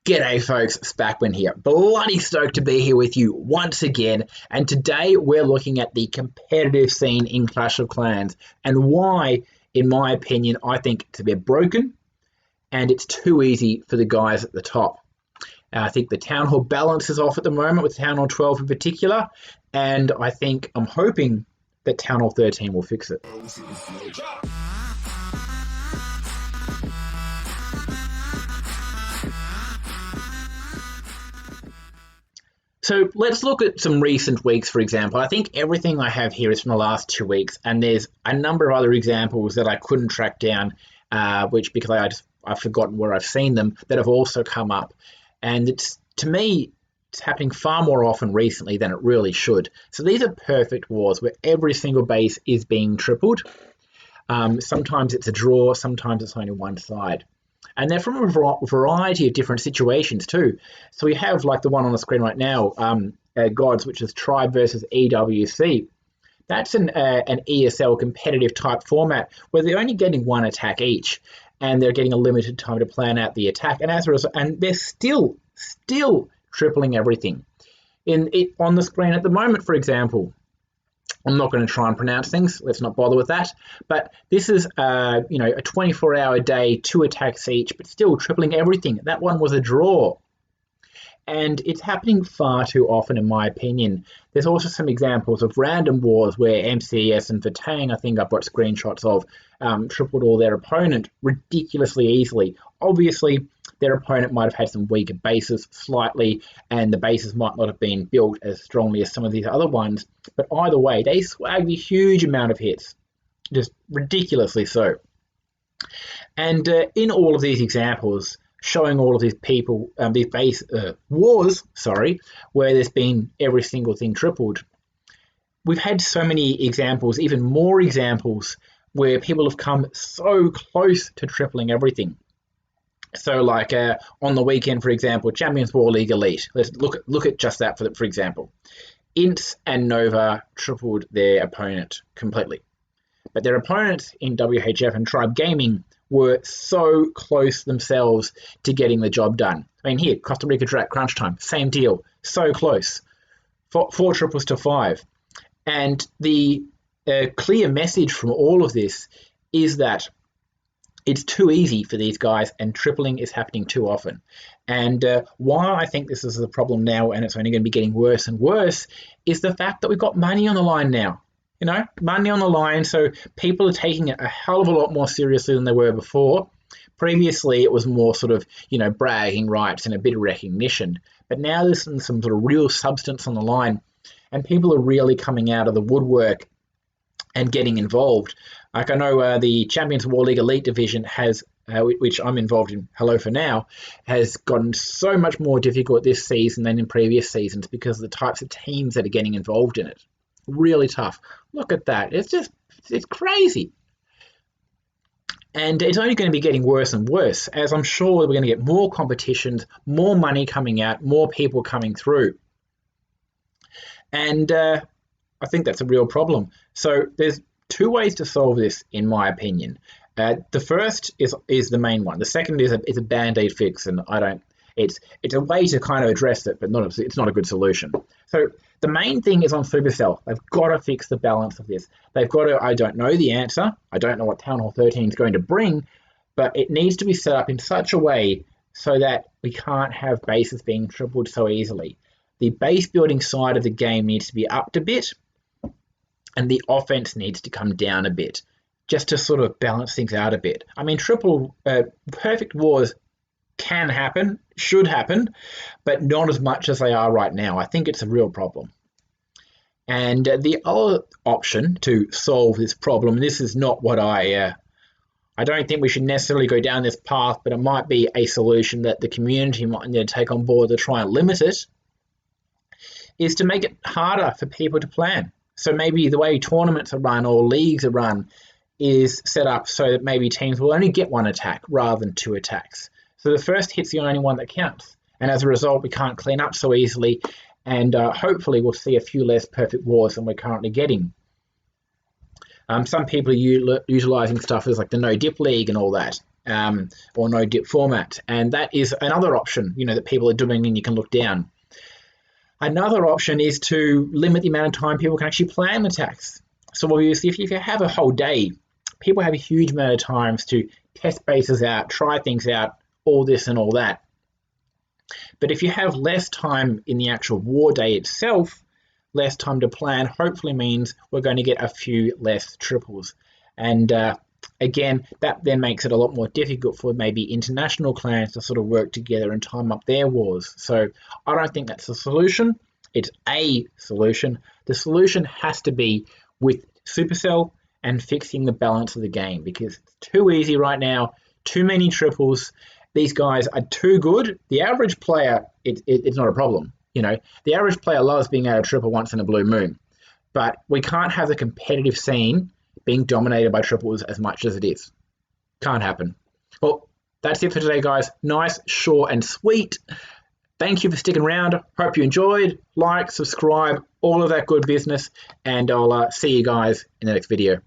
G'day folks, Spackman here. Bloody stoked to be here with you once again, and today we're looking at the competitive scene in Clash of Clans and why, in my opinion, I think it's a bit broken and it's too easy for the guys at the top. I think the Town Hall balance is off at the moment with Town Hall 12 in particular, and I'm hoping that Town Hall 13 will fix it. So let's look at some recent weeks, for example. I think everything I have here is from the last 2 weeks, and there's a number of other examples that I couldn't track down, because I've forgotten where I've seen them, that have also come up. And to me, it's happening far more often recently than it really should. So these are perfect wars where every single base is being tripled. Sometimes it's a draw, sometimes it's only one side. And they're from a variety of different situations too. So we have like the one on the screen right now, Gods, which is Tribe versus EWC. That's an ESL competitive type format where they're only getting one attack each, and they're getting a limited time to plan out the attack. And as a result, and they're still tripling everything. On the screen at the moment, for example, I'm not going to try and pronounce things. Let's not bother with that. But this is, a 24-hour day, 2 attacks each, but still tripling everything. That one was a draw. And it's happening far too often, in my opinion. There's also some examples of random wars where MCS and Fatang, I think I've got screenshots of, tripled all their opponent ridiculously easily. Obviously, their opponent might have had some weaker bases slightly, and the bases might not have been built as strongly as some of these other ones. But either way, they swagged a huge amount of hits, just ridiculously so. And in all of these examples, showing all of these people, these base wars, where there's been every single thing tripled, we've had so many examples, even more examples, where people have come so close to tripling everything. So like on the weekend, for example, Champions War League Elite. Let's look at just that for example. Ints and Nova tripled their opponent completely. But their opponents in WHF and Tribe Gaming were so close themselves to getting the job done. I mean, here, Costa Rica Drat Crunch Time, same deal, so close. 4 triples to 5. And the clear message from all of this is that it's too easy for these guys, and tripling is happening too often. And why I think this is the problem now, and it's only going to be getting worse and worse, is the fact that we've got money on the line now. Money on the line, so people are taking it a hell of a lot more seriously than they were before. Previously, it was more sort of, bragging rights and a bit of recognition. But now there's some sort of real substance on the line, and people are really coming out of the woodwork and getting involved. Like I know the Champions War League Elite Division has, which I'm involved in, hello for now, has gotten so much more difficult this season than in previous seasons because of the types of teams that are getting involved in it. Really tough. Look at that. It's crazy. And it's only going to be getting worse and worse, as I'm sure we're going to get more competitions, more money coming out, more people coming through. And I think that's a real problem. So there's 2 ways to solve this, in my opinion. The first is the main one. The second is a band-aid fix, and it's a way to kind of address it, but it's not a good solution. So the main thing is on Supercell. They've got to fix the balance of this. They've got to, I don't know the answer. I don't know what Town Hall 13 is going to bring, but it needs to be set up in such a way so that we can't have bases being tripled so easily. The base building side of the game needs to be upped a bit, and the offense needs to come down a bit, just to sort of balance things out a bit. I mean, perfect wars can happen, should happen, but not as much as they are right now. I think it's a real problem. And the other option to solve this problem, and this is not what I don't think we should necessarily go down this path, but it might be a solution that the community might need to take on board to try and limit it, is to make it harder for people to plan. So maybe the way tournaments are run or leagues are run is set up so that maybe teams will only get 1 attack rather than 2 attacks. So the first hit's the only one that counts. And as a result, we can't clean up so easily. And hopefully we'll see a few less perfect wars than we're currently getting. Some people are utilising stuff as like the no-dip league and all that. or no dip format. And that is another option, that people are doing, and you can look down. Another option is to limit the amount of time people can actually plan attacks. So obviously, if you have a whole day, people have a huge amount of times to test bases out, try things out, all this and all that. But if you have less time in the actual war day itself, less time to plan hopefully means we're going to get a few less triples. And again, that then makes it a lot more difficult for maybe international clans to sort of work together and time up their wars. So I don't think that's the solution. It's a solution. The solution has to be with Supercell and fixing the balance of the game, because it's too easy right now, too many triples. These guys are too good. The average player, it's not a problem. The average player loves being able to triple once in a blue moon, but we can't have the competitive scene being dominated by triples as much as it is. Can't happen. Well, that's it for today, guys. Nice, short, and sweet. Thank you for sticking around. Hope you enjoyed. Like, subscribe, all of that good business, and I'll see you guys in the next video.